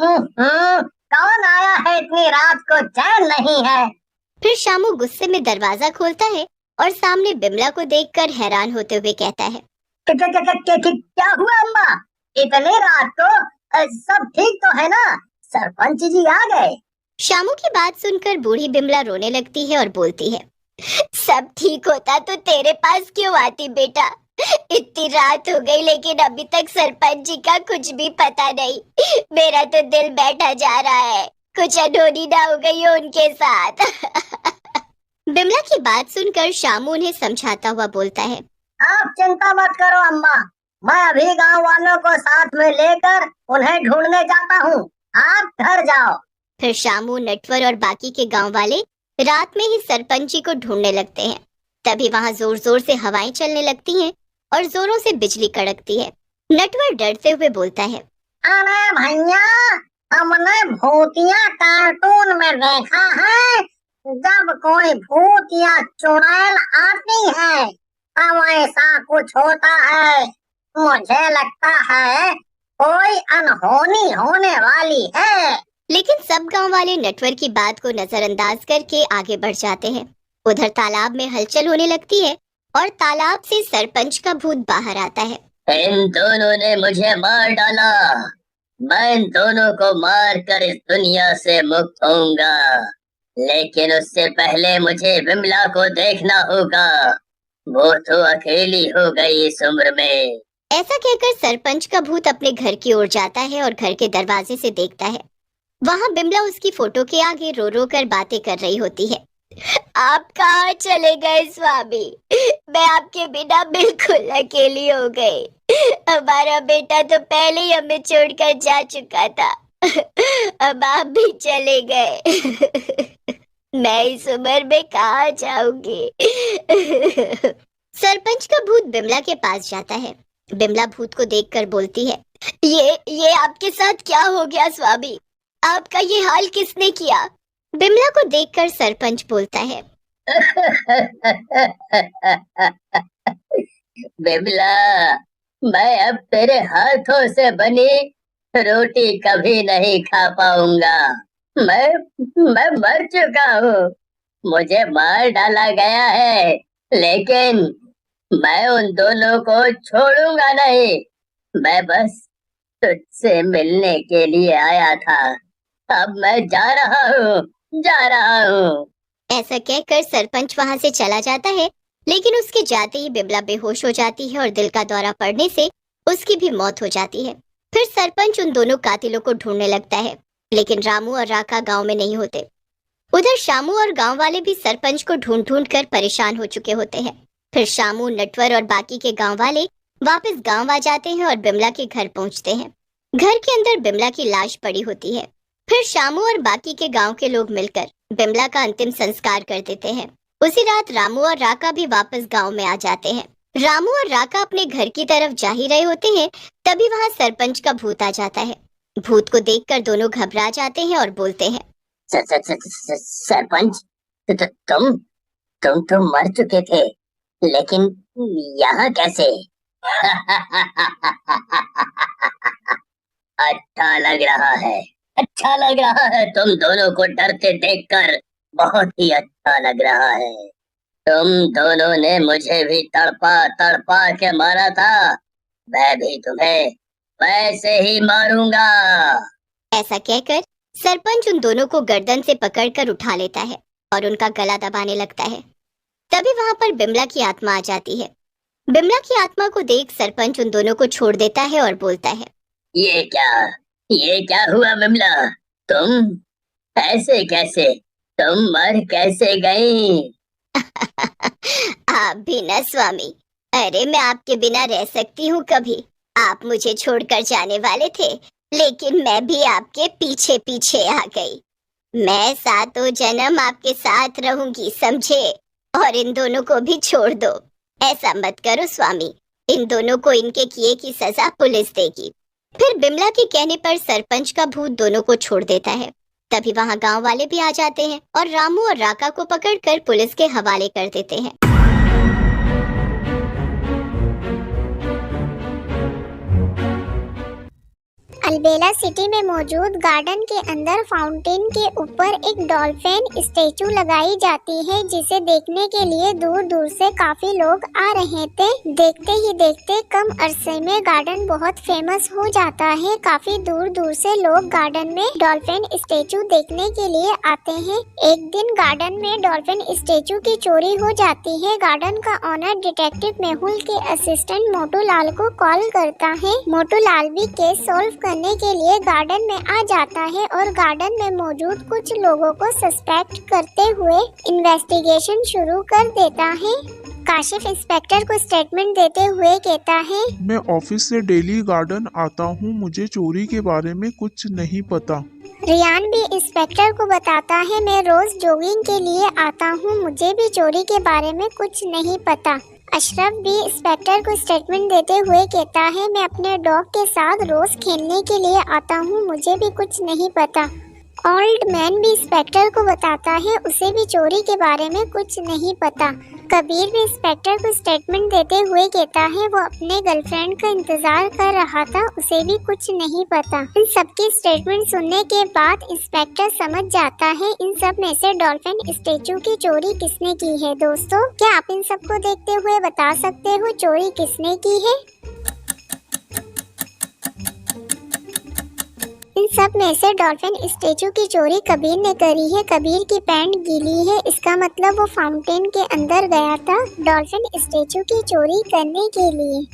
कौन आया है इतनी रात को, चैन नहीं है। फिर शामू गुस्से में दरवाजा खोलता है और सामने बिमला को देखकर हैरान होते हुए कहता है, क्या हुआ अम्मा, इतनी रात को? सब ठीक तो है ना? सरपंच जी आ गए। शामू की बात सुनकर बूढ़ी बिमला रोने लगती है और बोलती है, सब ठीक होता तो तेरे पास क्यों आती बेटा? इतनी रात हो गई लेकिन अभी तक सरपंच जी का कुछ भी पता नहीं। मेरा तो दिल बैठा जा रहा है, कुछ अनहोनी ना हो गई हो उनके साथ। बिमला की बात सुनकर शामू उन्हें समझाता हुआ बोलता है, आप चिंता मत करो अम्मा, मैं अभी गांव वालों को साथ में लेकर उन्हें ढूंढने जाता हूँ, आप घर जाओ। फिर शामू, नटवर और बाकी के गांव वाले रात में ही सरपंच जी को ढूंढने लगते हैं। तभी वहां जोर जोर से हवाएं चलने लगती हैं और जोरों से बिजली कड़कती है। नटवर डरते हुए बोलता है, अरे भैया, हमने भूतिया कार्टून में देखा है, जब कोई भूत या चुड़ैल आती है तब ऐसा कुछ होता है। मुझे लगता है कोई अनहोनी होने वाली है। लेकिन सब गांव वाले नटवर की बात को नजरअंदाज करके आगे बढ़ जाते हैं। उधर तालाब में हलचल होने लगती है और तालाब से सरपंच का भूत बाहर आता है। इन दोनों ने मुझे मार डाला, मैं इन दोनों को मार कर इस दुनिया से मुक्त होऊंगा, लेकिन उससे पहले मुझे बिमला को देखना होगा, वो तो अकेली हो गई इस उम्र में। ऐसा कहकर सरपंच का भूत अपने घर की ओर जाता है और घर के दरवाजे से देखता है। वहाँ बिमला उसकी फोटो के आगे रो रो कर बातें कर रही होती है। आप कहाँ चले गए स्वामी? मैं आपके बिना बिल्कुल अकेली हो गई। हमारा बेटा तो पहले ही हमें छोड़कर जा चुका था, अब आप भी चले गए। मैं इस उम्र में कहाँ जाऊंगी? सरपंच का भूत बिमला के पास जाता है। बिमला भूत को देखकर बोलती है, ये आपके साथ क्या हो गया स्वामी? आपका ये हाल किसने किया? बिमला को देखकर सरपंच बोलता है, बिमला, मैं अब तेरे हाथों से बनी रोटी कभी नहीं खा पाऊंगा। मैं मर चुका हूँ, मुझे मार डाला गया है, लेकिन मैं उन दोनों को छोड़ूंगा नहीं। मैं बस तुझसे मिलने के लिए आया था, अब मैं जा रहा हूँ। ऐसा कहकर सरपंच वहां से चला जाता है, लेकिन उसके जाते ही बिमला बेहोश हो जाती है और दिल का दौरा पड़ने से उसकी भी मौत हो जाती है। फिर सरपंच उन दोनों कातिलों को ढूंढने लगता है, लेकिन रामू और राका गांव में नहीं होते। उधर शामू और गांव वाले भी सरपंच को ढूंढ ढूंढ कर परेशान हो चुके होते हैं। फिर शामू, नटवर और बाकी के गांव वाले वापस गांव आ जाते हैं और बिमला के घर पहुंचते हैं। घर के अंदर बिमला की लाश पड़ी होती है। फिर शामू और बाकी के गांव के लोग मिलकर बिमला का अंतिम संस्कार कर देते हैं। उसी रात रामू और राका भी वापस गांव में आ जाते हैं। रामू और राका अपने घर की तरफ जा ही रहे होते हैं, तभी वहां सरपंच का भूत आ जाता है। भूत को देखकर दोनों घबरा जाते हैं और बोलते हैं, सरपंच, तुम तो मर चुके थे, लेकिन यहाँ कैसे? अच्छा लग रहा है तुम दोनों को डरते देखकर, बहुत ही अच्छा लग रहा है। तुम दोनों ने मुझे भी तड़पा के मारा था, मैं भी तुम्हें वैसे ही मारूंगा। ऐसा कहकर सरपंच उन दोनों को गर्दन से पकड़कर उठा लेता है और उनका गला दबाने लगता है। तभी वहां पर बिमला की आत्मा आ जाती है। बिमला की आत्मा को देख सरपंच उन दोनों को छोड़ देता है और बोलता है, ये क्या हुआ बिमला? तुम ऐसे कैसे? तुम मर कैसे गई? आप भी ना स्वामी, अरे मैं आपके बिना रह सकती हूँ कभी? आप मुझे छोड़कर जाने वाले थे, लेकिन मैं भी आपके पीछे पीछे आ गई। मैं सातों जन्म आपके साथ रहूंगी, समझे? और इन दोनों को भी छोड़ दो। ऐसा मत करो स्वामी, इन दोनों को इनके किए की सजा पुलिस देगी। फिर बिमला के कहने पर सरपंच का भूत दोनों को छोड़ देता है। तभी वहां गांव वाले भी आ जाते हैं और रामू और राका को पकड़कर पुलिस के हवाले कर देते हैं। अलबेला सिटी में मौजूद गार्डन के अंदर फाउंटेन के ऊपर एक डॉल्फिन स्टैचू लगाई जाती है, जिसे देखने के लिए दूर दूर से काफी लोग आ रहे थे। देखते ही देखते कम अरसे में गार्डन बहुत फेमस हो जाता है। काफी दूर दूर से लोग गार्डन में डॉल्फिन स्टैचू देखने के लिए आते हैं। एक दिन गार्डन में डॉल्फिन स्टैचू की चोरी हो जाती है। गार्डन का ऑनर डिटेक्टिव मेहुल के असिस्टेंट मोटू लाल को कॉल करता है। मोटू लाल भी केस सॉल्व करने के लिए गार्डन में आ जाता है और गार्डन में मौजूद कुछ लोगों को सस्पेक्ट करते हुए इन्वेस्टिगेशन शुरू कर देता है। काशिफ इंस्पेक्टर को स्टेटमेंट देते हुए कहता है, मैं ऑफिस से डेली गार्डन आता हूँ, मुझे चोरी के बारे में कुछ नहीं पता। रियान भी इंस्पेक्टर को बताता है, मैं रोज जॉगिंग के लिए आता हूँ, मुझे भी चोरी के बारे में कुछ नहीं पता। अशरफ भी इंस्पेक्टर को स्टेटमेंट देते हुए कहता है, मैं अपने डॉग के साथ रोज खेलने के लिए आता हूँ, मुझे भी कुछ नहीं पता। ओल्ड मैन भी इंस्पेक्टर को बताता है, उसे भी चोरी के बारे में कुछ नहीं पता। कबीर भी इंस्पेक्टर को स्टेटमेंट देते हुए कहता है, वो अपने गर्लफ्रेंड का इंतजार कर रहा था, उसे भी कुछ नहीं पता। इन सबकी स्टेटमेंट सुनने के बाद इंस्पेक्टर समझ जाता है इन सब में से डॉल्फिन स्टैचू की चोरी किसने की है। दोस्तों, क्या आप इन सबको देखते हुए बता सकते हो चोरी किसने की है? इन सब में से डॉल्फिन स्टैचू की चोरी कबीर ने करी है। कबीर की पैंट गीली है, इसका मतलब वो फाउंटेन के अंदर गया था डॉल्फिन स्टैचू की चोरी करने के लिए।